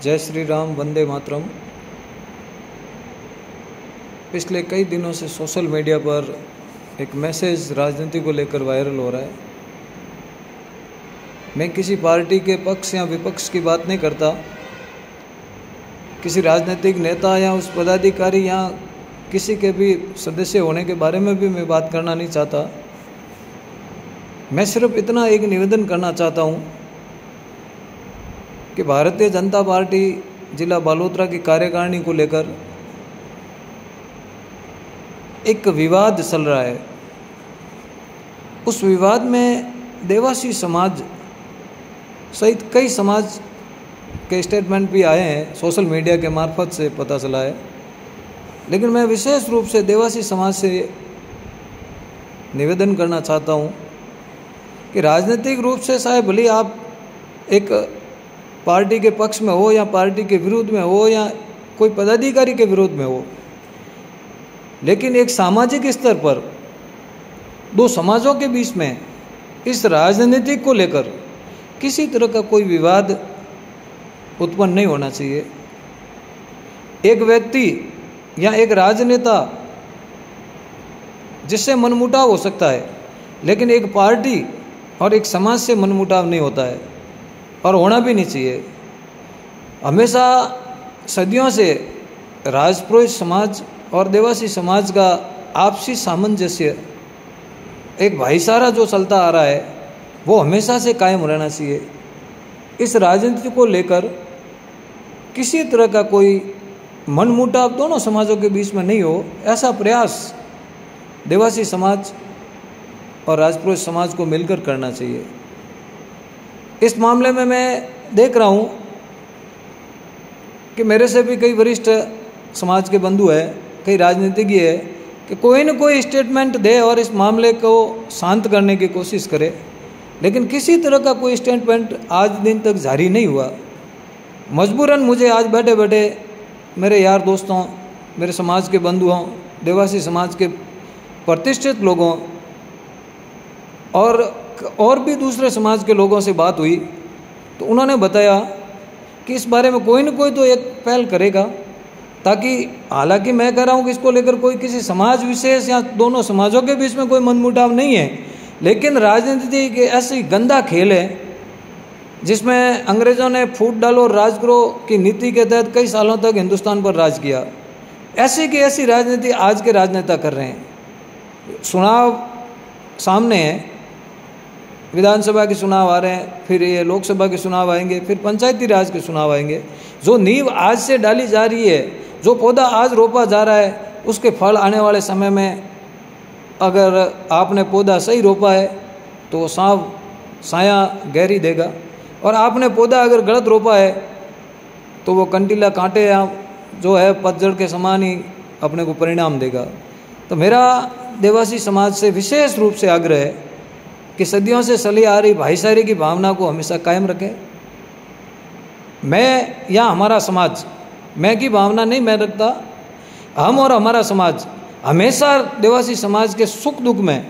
जय श्री राम, वंदे मातरम। पिछले कई दिनों से सोशल मीडिया पर एक मैसेज राजनीति को लेकर वायरल हो रहा है। मैं किसी पार्टी के पक्ष या विपक्ष की बात नहीं करता, किसी राजनीतिक नेता या उस पदाधिकारी या किसी के भी सदस्य होने के बारे में भी मैं बात करना नहीं चाहता। मैं सिर्फ इतना एक निवेदन करना चाहता हूँ कि भारतीय जनता पार्टी जिला बालोतरा की कार्यकारिणी को लेकर एक विवाद चल रहा है। उस विवाद में देवासी समाज सहित कई समाज के स्टेटमेंट भी आए हैं, सोशल मीडिया के मार्फत से पता चला है। लेकिन मैं विशेष रूप से देवासी समाज से निवेदन करना चाहता हूँ कि राजनीतिक रूप से शायद भले आप एक पार्टी के पक्ष में हो या पार्टी के विरोध में हो या कोई पदाधिकारी के विरोध में हो, लेकिन एक सामाजिक स्तर पर दो समाजों के बीच में इस राजनीति को लेकर किसी तरह का कोई विवाद उत्पन्न नहीं होना चाहिए। एक व्यक्ति या एक राजनेता जिससे मनमुटाव हो सकता है, लेकिन एक पार्टी और एक समाज से मनमुटाव नहीं होता है और होना भी नहीं चाहिए। हमेशा सदियों से राजपुरोहित समाज और देवासी समाज का आपसी सामंजस्य, एक भाईचारा जो चलता आ रहा है, वो हमेशा से कायम रहना चाहिए। इस राजनीति को लेकर किसी तरह का कोई मनमुटाव दोनों समाजों के बीच में नहीं हो, ऐसा प्रयास देवासी समाज और राजपुरोहित समाज को मिलकर करना चाहिए। इस मामले में मैं देख रहा हूँ कि मेरे से भी कई वरिष्ठ समाज के बंधु हैं, कई राजनीतिज्ञ है कि कोई न कोई स्टेटमेंट दे और इस मामले को शांत करने की कोशिश करे, लेकिन किसी तरह का कोई स्टेटमेंट आज दिन तक जारी नहीं हुआ। मजबूरन मुझे आज बैठे बैठे मेरे यार दोस्तों, मेरे समाज के बंधुओं, देवासी समाज के प्रतिष्ठित लोगों और भी दूसरे समाज के लोगों से बात हुई तो उन्होंने बताया कि इस बारे में कोई न कोई तो एक पहल करेगा, ताकि हालांकि मैं कह रहा हूँ कि इसको लेकर कोई किसी समाज विशेष या दोनों समाजों के बीच में कोई मनमुटाव नहीं है, लेकिन राजनीति एक ऐसी गंदा खेल है जिसमें अंग्रेज़ों ने फूट डालो और राज करो की नीति के तहत कई सालों तक हिंदुस्तान पर राज किया। ऐसी की ऐसी राजनीति आज के राजनेता कर रहे हैं। चुनाव सामने है, विधानसभा के चुनाव आ रहे हैं, फिर ये लोकसभा के चुनाव आएंगे, फिर पंचायती राज के चुनाव आएंगे। जो नींव आज से डाली जा रही है, जो पौधा आज रोपा जा रहा है, उसके फल आने वाले समय में अगर आपने पौधा सही रोपा है तो वो साया गहरी देगा, और आपने पौधा अगर गलत रोपा है तो वो कंटीला कांटे या जो है पतझड़ के समान ही अपने को परिणाम देगा। तो मेरा देवासी समाज से विशेष रूप से आग्रह है कि सदियों से चली आ रही भाईचारे की भावना को हमेशा कायम रखें। मैं या हमारा समाज, मैं की भावना नहीं मैं रखता, हम और हमारा समाज हमेशा देवासी समाज के सुख दुख में,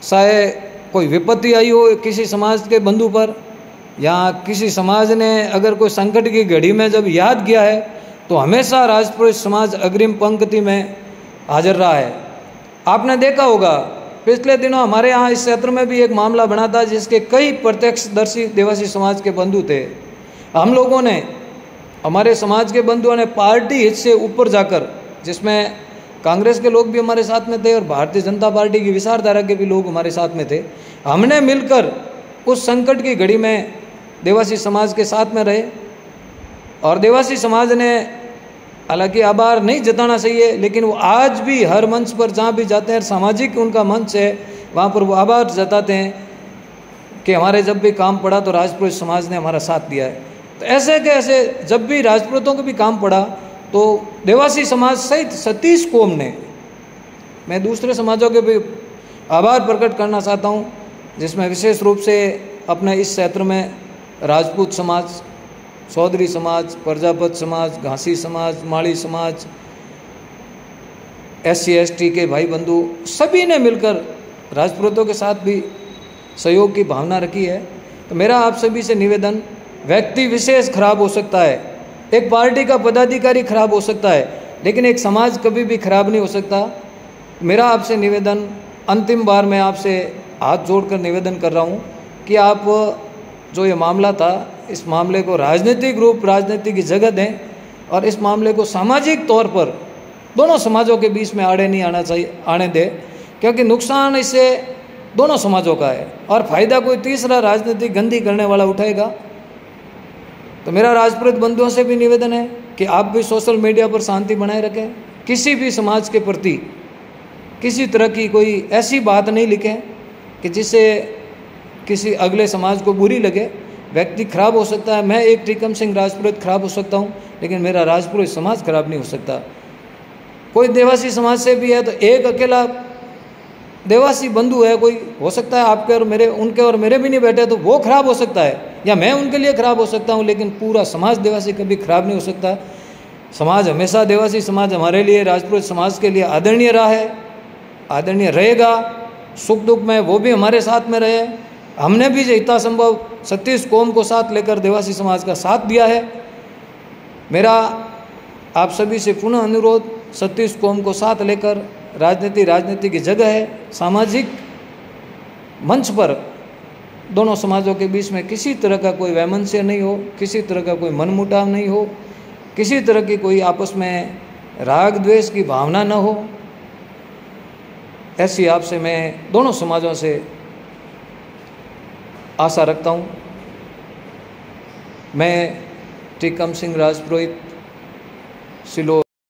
चाहे कोई विपत्ति आई हो किसी समाज के बंधु पर, या किसी समाज ने अगर कोई संकट की घड़ी में जब याद किया है, तो हमेशा राजपुरोहित समाज अग्रिम पंक्ति में हाजिर रहा है। आपने देखा होगा पिछले दिनों हमारे यहाँ इस क्षेत्र में भी एक मामला बना था जिसके कई प्रत्यक्षदर्शी देवासी समाज के बंधु थे। हम लोगों ने, हमारे समाज के बंधुओं ने पार्टी हित से ऊपर जाकर, जिसमें कांग्रेस के लोग भी हमारे साथ में थे और भारतीय जनता पार्टी की विचारधारा के भी लोग हमारे साथ में थे, हमने मिलकर उस संकट की घड़ी में देवासी समाज के साथ में रहे। और देवासी समाज ने, हालांकि आभार नहीं जताना चाहिए, लेकिन वो आज भी हर मंच पर जहाँ भी जाते हैं, सामाजिक उनका मंच है, वहाँ पर वो आभार जताते हैं कि हमारे जब भी काम पड़ा तो राजपुरोहित समाज ने हमारा साथ दिया है। तो ऐसे के ऐसे जब भी राजपुरोहितों को भी काम पड़ा तो देवासी समाज सहित 37 कौम ने, मैं दूसरे समाजों के भी आभार प्रकट करना चाहता हूँ, जिसमें विशेष रूप से अपने इस क्षेत्र में राजपूत समाज, चौधरी समाज, प्रजापत समाज, घासी समाज, माड़ी समाज, SC ST के भाई बंधु सभी ने मिलकर राजपुरोहितों के साथ भी सहयोग की भावना रखी है। तो मेरा आप सभी से निवेदन व्यक्ति विशेष खराब हो सकता है, एक पार्टी का पदाधिकारी खराब हो सकता है, लेकिन एक समाज कभी भी खराब नहीं हो सकता। मेरा आपसे निवेदन, अंतिम बार मैं आपसे हाथ जोड़कर निवेदन कर रहा हूँ कि आप जो ये मामला था, इस मामले को राजनीतिक रूप, राजनीति की जगह दें और इस मामले को सामाजिक तौर पर दोनों समाजों के बीच में आड़े नहीं आने दें, क्योंकि नुकसान इससे दोनों समाजों का है और फायदा कोई तीसरा राजनीतिक गंदी करने वाला उठाएगा। तो मेरा राजपुरोहित बंधुओं से भी निवेदन है कि आप भी सोशल मीडिया पर शांति बनाए रखें, किसी भी समाज के प्रति किसी तरह की कोई ऐसी बात नहीं लिखें कि जिससे किसी अगले समाज को बुरी लगे। व्यक्ति खराब हो सकता है, मैं एक टीकम सिंह राजपुरोहित खराब हो सकता हूँ, लेकिन मेरा राजपुरोहित समाज खराब नहीं हो सकता। कोई देवासी समाज से भी है तो एक अकेला देवासी बंधु है, कोई हो सकता है आपके और मेरे, उनके और मेरे भी नहीं बैठे तो वो खराब हो सकता है, या मैं उनके लिए खराब हो सकता हूँ, लेकिन पूरा समाज देवासी कभी खराब नहीं हो सकता। समाज हमेशा, देवासी समाज हमारे लिए, राजपुरोहित समाज के लिए आदरणीय रहा है, आदरणीय रहेगा। सुख दुख में वो भी हमारे साथ में रहे। हमने भी यथासंभव 36 कौम को साथ लेकर देवासी समाज का साथ दिया है। मेरा आप सभी से पुनः अनुरोध, 36 कौम को साथ लेकर राजनीति की जगह है, सामाजिक मंच पर दोनों समाजों के बीच में किसी तरह का कोई वैमनस्य नहीं हो, किसी तरह का कोई मनमुटाव नहीं हो, किसी तरह की कोई आपस में राग द्वेष की भावना न हो। ऐसी आपसे मैं दोनों समाजों से आशा रखता हूँ। मैं टीकम सिंह राजपुरोहित सिलो